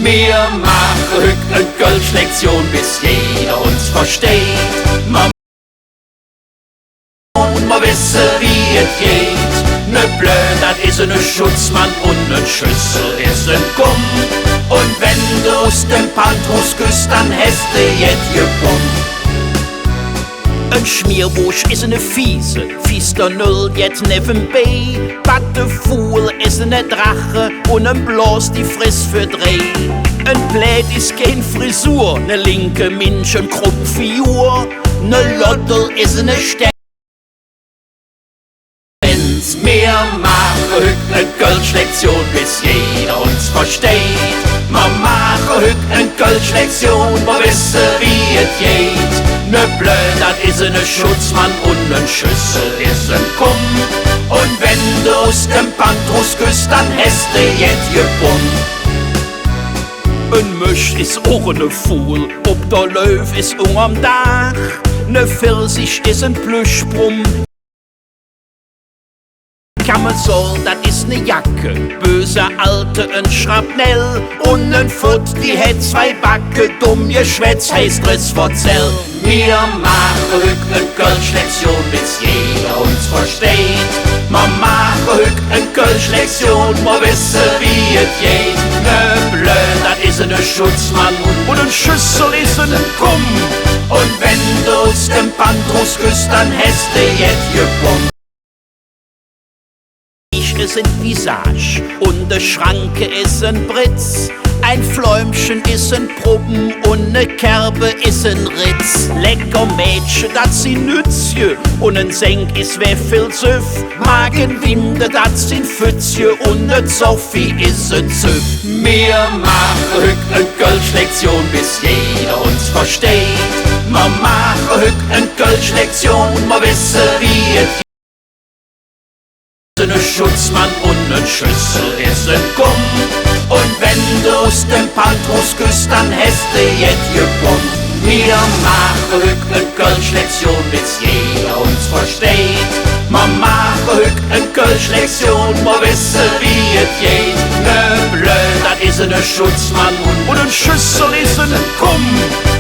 Wir machen heute eine Kölsch-Lektion, bis jeder uns versteht. Wir wissen, wie es geht. Ne Blöd, das ist ein Schutzmann und ne Schüssel ist ein Gumm. Und wenn du aus dem Pantrus küsst, dann hast du jetzt gebumm. Ein Schmierbusch ist eine Fiese, Fiester Null jetzt neben B. Battefuhl ist eine Drache und ein Bloß die Friss für Dreh. Ein Bläd ist kein Frisur, ne linke Minsch und Kruppfigur. Ne Lottel ist eine Stern. Wir machen heute eine Kölsch-Lektion, bis jeder uns versteht. Wir machen heute eine Kölsch-Lektion, wir wissen, wie es geht. Ne Blöd, das ist ein Schutzmann und ne Schüssel ist ein Kumm. Und wenn du aus dem Pantrus küsst, dann hast du jetzt gebumm. Ein Misch ist auch ne Fuhl, ob der Löw ist unterm Dach. Ne Pfirsich ist ein Plüschbrumm. Kammersoll, das ist ne Jacke, böse Alte, ein Schrapnell und ein Foot, die hätt zwei Backe, dumm Geschwätz heißt Rissverzell. Wir machen heute eine Kölsch-Lektion, bis jeder uns versteht. Wir machen heute eine Kölsch-Lektion, wir wissen, wie es geht. Ne Blöd, das ist ein Schutzmann und ein Schüssel ist ein Kumm. Und wenn du aus dem Pantrus küsst, dann hast du jetzt gebumm. Ist ein Visage und de Schranke ist ein Britz. Ein Fläumchen ist ein Proben und ne Kerbe ist ein Ritz. Lecker Mädchen, dat sind Nützje und ein Senk ist wer viel Süff. Magenwinde, dat sind Pfützje und ne Sophie ist ein Züff. Wir machen heute eine Kölsch-Lektion, bis jeder uns versteht. Wir machen heute eine Kölsch-Lektion, wir wissen, wie es geht. Ein Schutzmann und ne Schüssel ist ein Gumm. Und wenn du aus dem Pantrus küsst, dann hast du jetzt gebumm. Wir machen heute eine Kölsch-Lektion, bis jeder uns versteht. Wir machen heute eine Kölsch-Lektion, wir wissen, wie es geht. Ne Blöd, das ist ein Schutzmann und ein Schüssel ist ein Gumm.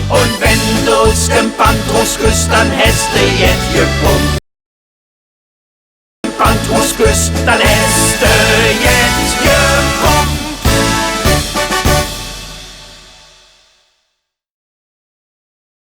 Und wenn du aus dem Pantrus küsst, dann hast du jetzt gebumm. Pantrus küsst, dann hast du jetzt gebumm.